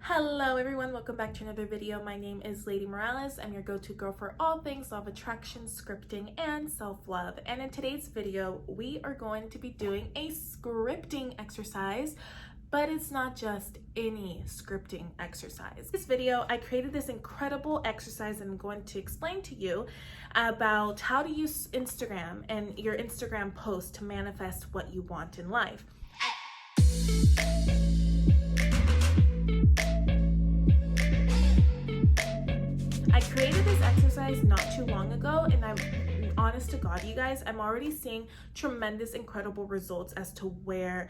Hello everyone, welcome back to another video. My name is Leydi Morales. I'm your go-to girl for all things law of attraction, scripting, and self-love. And in today's video, we are going to be doing a scripting exercise, but it's not just any scripting exercise. This video, I created this incredible exercise and I'm going to explain to you about how to use Instagram and your Instagram post to manifest what you want in life. I created this exercise not too long ago, and I'm honest to God, you guys, I'm already seeing tremendous, incredible results as to where,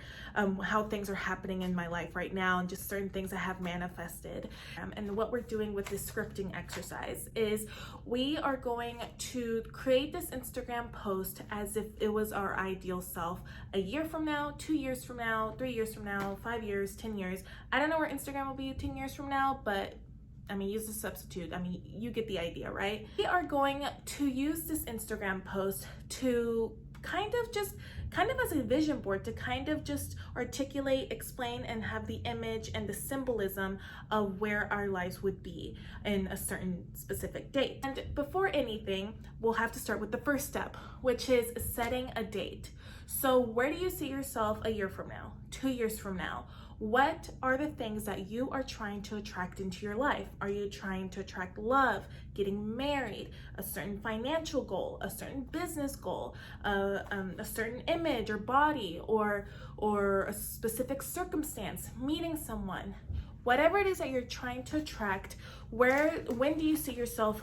how things are happening in my life right now, and just certain things I have manifested. And what we're doing with this scripting exercise is we are going to create this Instagram post as if it was our ideal self a year from now, 2 years from now, 3 years from now, 5 years, 10 years. I don't know where Instagram will be 10 years from now, but use a substitute. You get the idea, right? We are going to use this Instagram post to kind of as a vision board to kind of just articulate, explain, and have the image and the symbolism of where our lives would be in a certain specific date. And before anything, we'll have to start with the first step, which is setting a date. So where do you see yourself a year from now, 2 years from now? What are the things that you are trying to attract into your life? Are you trying to attract love, getting married, a certain financial goal, a certain business goal, a certain image or body, or a specific circumstance, meeting someone? Whatever it is that you're trying to attract, when do you see yourself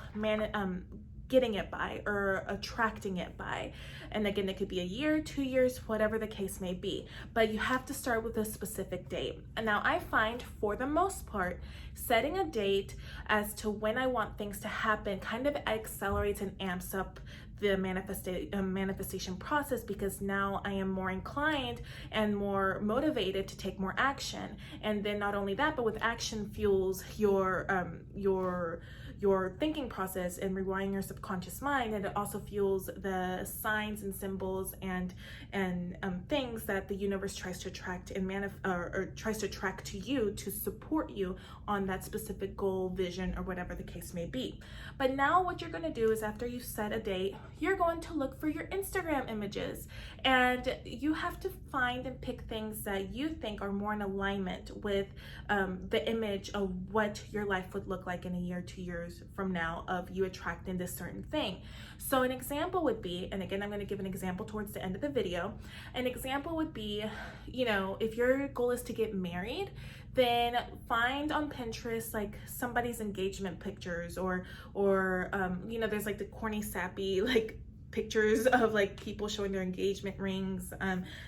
getting it by or attracting it by? And again, it could be a year, 2 years, whatever the case may be, but you have to start with a specific date. And now I find, for the most part, setting a date as to when I want things to happen kind of accelerates and amps up the manifestation process, because now I am more inclined and more motivated to take more action. And then not only that, but with action fuels your thinking process and rewiring your subconscious mind, and it also fuels the signs and symbols and things that the universe tries to attract and tries to attract to you to support you on that specific goal, vision, or whatever the case may be. But now what you're going to do is, after you set a date, you're going to look for your Instagram images, and you have to find and pick things that you think are more in alignment with the image of what your life would look like in a year, 2 years from now, of you attracting this certain thing. So an example would be, and again, I'm going to give an example towards the end of the video. An example would be, if your goal is to get married, then find on Pinterest like somebody's engagement pictures, or there's like the corny, sappy like pictures of like people showing their engagement rings.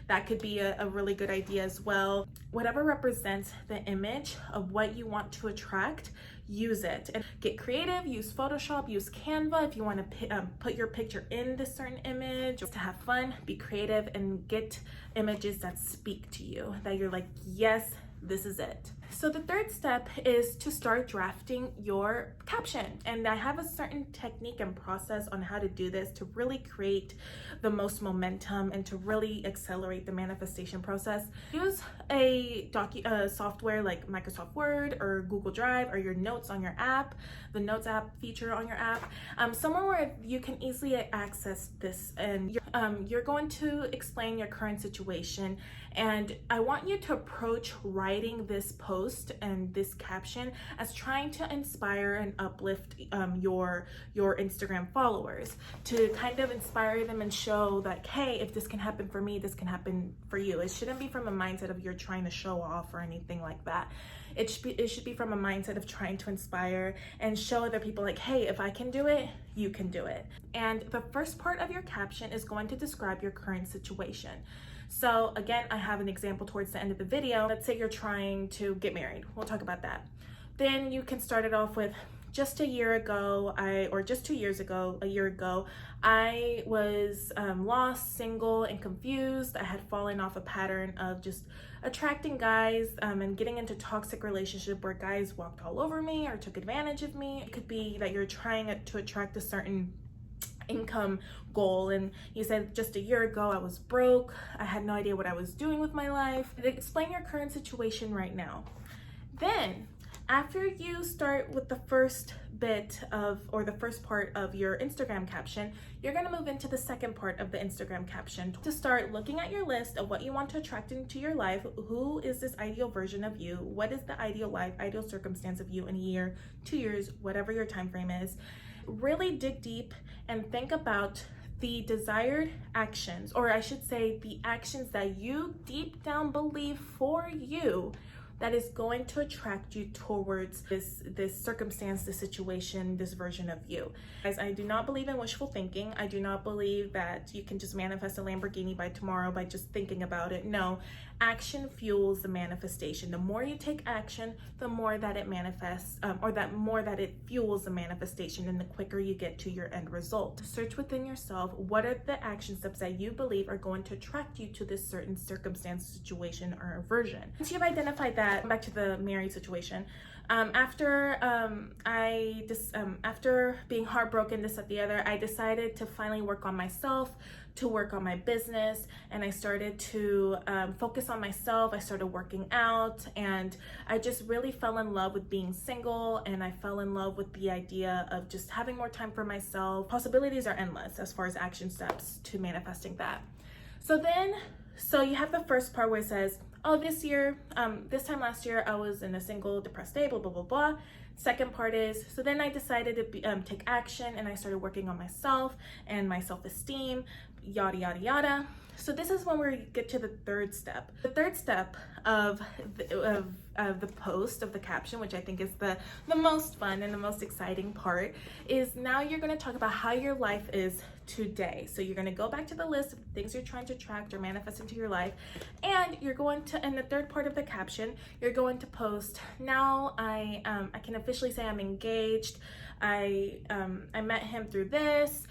That could be a really good idea as well. Whatever represents the image of what you want to attract, use it. And get creative, use Photoshop, use Canva if you want to put your picture in this certain image. To have fun, be creative, and get images that speak to you, that you're like, yes, this is it. So the third step is to start drafting your caption. And I have a certain technique and process on how to do this to really create the most momentum and to really accelerate the manifestation process. Use a software like Microsoft Word or Google Drive, or your notes on your app, the Notes app feature on your app, somewhere where you can easily access this. And you're going to explain your current situation. And I want you to approach writing this post and this caption as trying to inspire and uplift your Instagram followers, to kind of inspire them and show that, hey, if this can happen for me, this can happen for you. It shouldn't be from a mindset of you're trying to show off or anything like that. It should be from a mindset of trying to inspire and show other people like, hey, if I can do it, you can do it. And the first part of your caption is going to describe your current situation. So again, I have an example towards the end of the video. Let's say you're trying to get married. We'll talk about that. Then you can start it off with, just a year ago, or just 2 years ago, a year ago, I was lost, single, and confused. I had fallen off a pattern of just attracting guys and getting into toxic relationship where guys walked all over me or took advantage of me. It could be that you're trying to attract a certain income goal, and you said, just a year ago I was broke, I had no idea what I was doing with my life. Explain your current situation right now. Then After you start with the first bit of, or the first part of your Instagram caption, you're gonna move into the second part of the Instagram caption to start looking at your list of what you want to attract into your life. Who is this ideal version of you? What is the ideal life, ideal circumstance of you in a year, 2 years, whatever your time frame is? Really dig deep and think about the desired actions, or I should say the actions that you deep down believe for you that is going to attract you towards this circumstance, this situation, this version of you. Guys, I do not believe in wishful thinking. I do not believe that you can just manifest a Lamborghini by tomorrow by just thinking about it. No, action fuels the manifestation. The more you take action, the more that it manifests, or that more that it fuels the manifestation, and the quicker you get to your end result. Search within yourself, what are the action steps that you believe are going to attract you to this certain circumstance, situation, or version. Once you've identified that, back to the married situation. After being heartbroken, this, that, the other, I decided to finally work on myself, to work on my business, and I started to focus on myself. I started working out, and I just really fell in love with being single, and I fell in love with the idea of just having more time for myself. Possibilities are endless as far as action steps to manifesting that. So you have the first part where it says, oh, this time last year, I was in a single, depressed state, blah, blah, blah, blah. Second part is, so then I decided to take action, and I started working on myself and my self-esteem, yada, yada, yada. So this is when we get to the third step. The third step of the post, of the caption, which I think is the most fun and the most exciting part, is now you're going to talk about how your life is today. So you're going to go back to the list of things you're trying to attract or manifest into your life, and you're going to, in the third part of the caption, you're going to post, now I can officially say I'm engaged. I met him through this.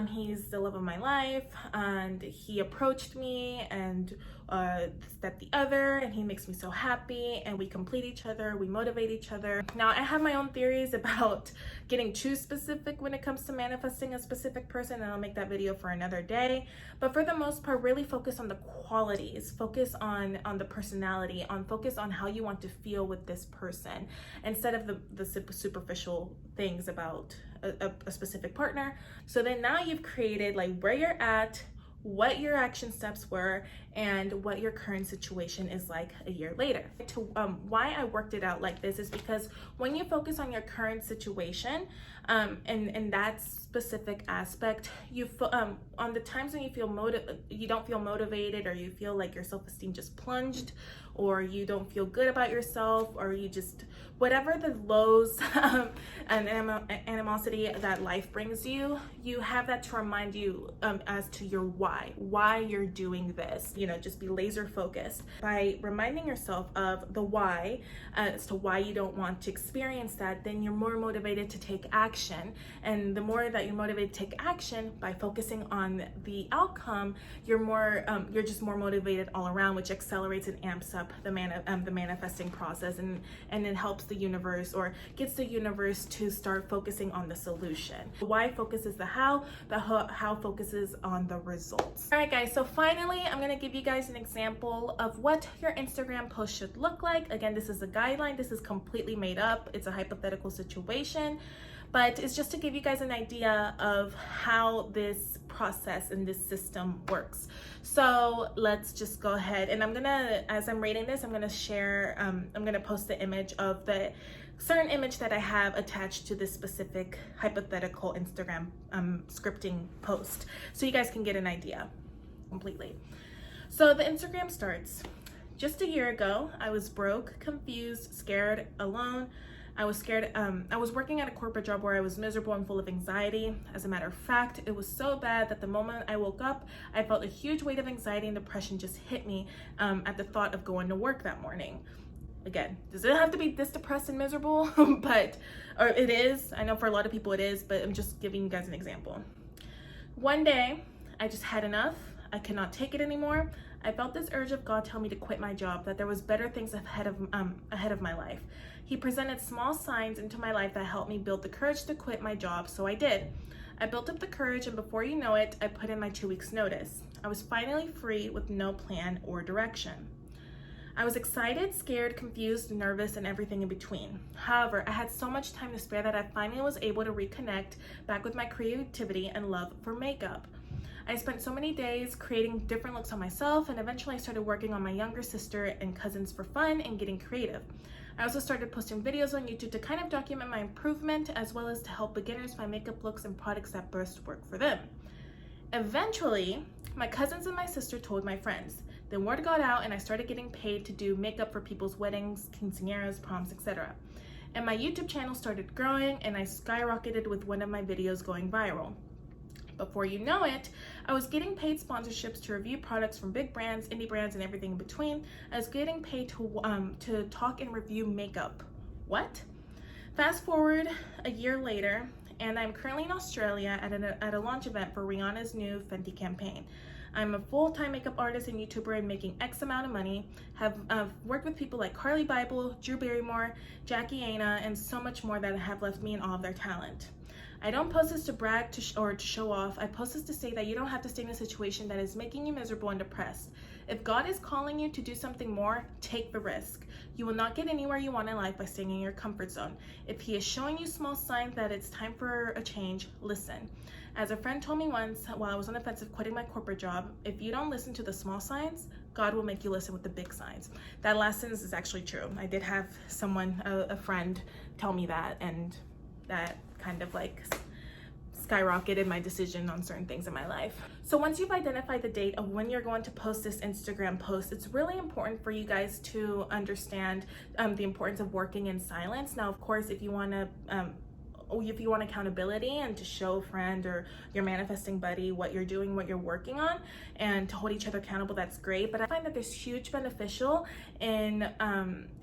He's the love of my life, and he approached me, and that the other, and he makes me so happy, and we complete each other, we motivate each other. Now, I have my own theories about getting too specific when it comes to manifesting a specific person, and I'll make that video for another day. But for the most part, really focus on the qualities, focus on the personality, focus on how you want to feel with this person, instead of the superficial things about a specific partner. So then now you've created like where you're at, what your action steps were, and what your current situation is like a year later. Why I worked it out like this is because when you focus on your current situation, and that specific aspect, on the times when you don't feel motivated, or you feel like your self-esteem just plunged, or you don't feel good about yourself, or you just, whatever the lows and animosity that life brings you, you have that to remind you as to your why you're doing this. You know, just be laser focused. By reminding yourself of the why, as to why you don't want to experience that, then you're more motivated to take action. And the more that you're motivated to take action, by focusing on the outcome, you're just more motivated all around, which accelerates and amps up the manifesting process, and it helps the universe, or gets the universe to start focusing on the solution. The why focuses the how focuses on the results. All right, guys, so finally, I'm gonna give you guys an example of what your Instagram post should look like. Again, this is a guideline. This is completely made up. It's a hypothetical situation, but it's just to give you guys an idea of how this process and this system works. So let's just go ahead, and I'm gonna, as I'm reading this, I'm gonna share, I'm gonna post the image of the certain image that I have attached to this specific hypothetical Instagram scripting post, so you guys can get an idea completely. So the Instagram starts, just a year ago, I was broke, confused, scared, alone. I was scared. I was working at a corporate job where I was miserable and full of anxiety. As a matter of fact, it was so bad that the moment I woke up, I felt a huge weight of anxiety and depression just hit me at the thought of going to work that morning. Again, does it have to be this depressed and miserable? Or it is. I know for a lot of people it is, but I'm just giving you guys an example. One day, I just had enough. I could not take it anymore. I felt this urge of God tell me to quit my job, that there was better things ahead of my life. He presented small signs into my life that helped me build the courage to quit my job, so I did. I built up the courage, and before you know it, I put in my 2 weeks notice. I was finally free with no plan or direction. I was excited, scared, confused, nervous, and everything in between. However, I had so much time to spare that I finally was able to reconnect back with my creativity and love for makeup. I spent so many days creating different looks on myself, and eventually I started working on my younger sister and cousins for fun and getting creative. I also started posting videos on YouTube to kind of document my improvement, as well as to help beginners find makeup looks and products that best work for them. Eventually, my cousins and my sister told my friends. Then word got out and I started getting paid to do makeup for people's weddings, quinceañeras, proms, etc. And my YouTube channel started growing and I skyrocketed with one of my videos going viral. Before you know it, I was getting paid sponsorships to review products from big brands, indie brands, and everything in between. I was getting paid to talk and review makeup. What? Fast forward a year later, and I'm currently in Australia at a launch event for Rihanna's new Fenty campaign. I'm a full-time makeup artist and YouTuber and making X amount of money. Have worked with people like Carly Bible, Drew Barrymore, Jackie Aina, and so much more that have left me in awe of their talent. I don't post this to brag or to show off. I post this to say that you don't have to stay in a situation that is making you miserable and depressed. If God is calling you to do something more, take the risk. You will not get anywhere you want in life by staying in your comfort zone. If He is showing you small signs that it's time for a change, listen. As a friend told me once while I was on the fence of quitting my corporate job, if you don't listen to the small signs, God will make you listen with the big signs. That last sentence is actually true. I did have someone, a friend, tell me that, and that kind of like skyrocketed my decision on certain things in my life. So once you've identified the date of when you're going to post this Instagram post, it's really important for you guys to understand the importance of working in silence. Now, of course, if you want accountability and to show a friend or your manifesting buddy what you're doing, what you're working on, and to hold each other accountable, that's great. But I find that there's huge beneficial in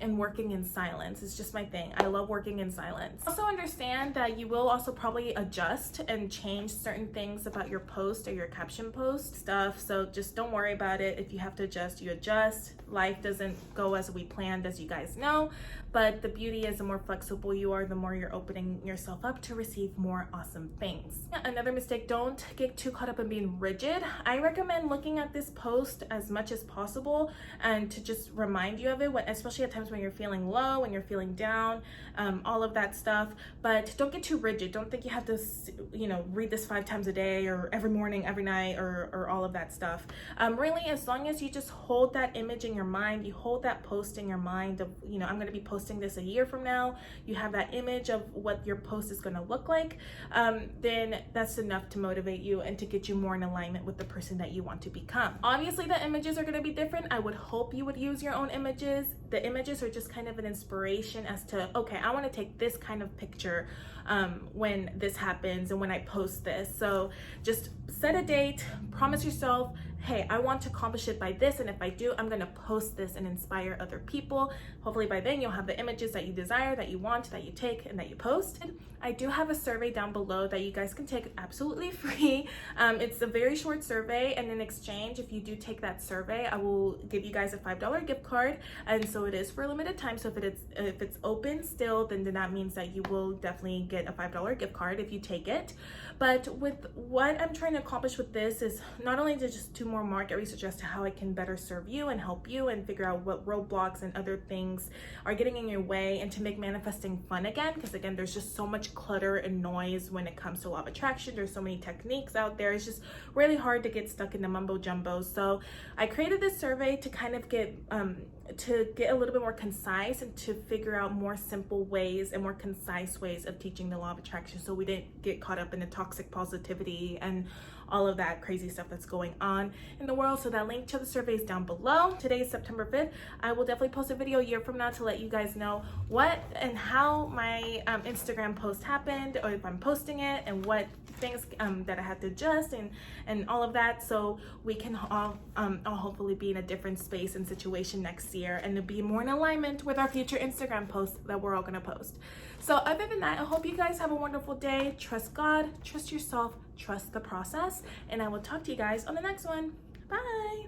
working in silence. It's just my thing. I love working in silence. Also understand that you will also probably adjust and change certain things about your post or your caption post stuff. So just don't worry about it. If you have to adjust, you adjust. Life doesn't go as we planned, as you guys know. But the beauty is the more flexible you are, the more you're opening yourself up to receive more awesome things. Another mistake, don't get too caught up in being rigid. I recommend looking at this post as much as possible and to just remind you of it, especially at times when you're feeling low, when you're feeling down, all of that stuff. But don't get too rigid. Don't think you have to, read this 5 times a day or every morning, every night, or all of that stuff. Really, as long as you just hold that image in your mind, you hold that post in your mind of, I'm going to be posting this a year from now, you have that image of what your post is going to look like, then that's enough to motivate you and to get you more in alignment with the person that you want to become. Obviously, the images are going to be different. I would hope you would use your own images. The images are just kind of an inspiration as to, okay, I want to take this kind of picture when this happens and when I post this. So just set a date, promise yourself, hey, I want to accomplish it by this, and if I do, I'm gonna post this and inspire other people. Hopefully by then you'll have the images that you desire, that you want, that you take, and that you post. I do have a survey down below that you guys can take absolutely free. It's a very short survey, and in exchange, if you do take that survey, I will give you guys a $5 gift card, and so it is for a limited time. So if it's open still, then that means that you will definitely get a $5 gift card if you take it. But with what I'm trying to accomplish with this is not only to just do more market research as to how I can better serve you and help you and figure out what roadblocks and other things are getting in your way, and to make manifesting fun again, because again, there's just so much clutter and noise when it comes to law of attraction. There's so many techniques out there. It's just really hard to get stuck in the mumbo jumbo. So I created this survey to kind of get a little bit more concise and to figure out more simple ways and more concise ways of teaching the law of attraction, so we didn't get caught up in the toxic positivity and all of that crazy stuff that's going on in the world. So that link to the survey is down below. Today is September 5th. I will definitely post a video a year from now to let you guys know what and how my Instagram post happened, or if I'm posting it, and what things that I had to adjust and all of that, so we can all hopefully be in a different space and situation next year, and to be more in alignment with our future Instagram posts that we're all gonna post. So other than that, I hope you guys have a wonderful day. Trust God, trust yourself, trust the process, and I will talk to you guys on the next one. Bye.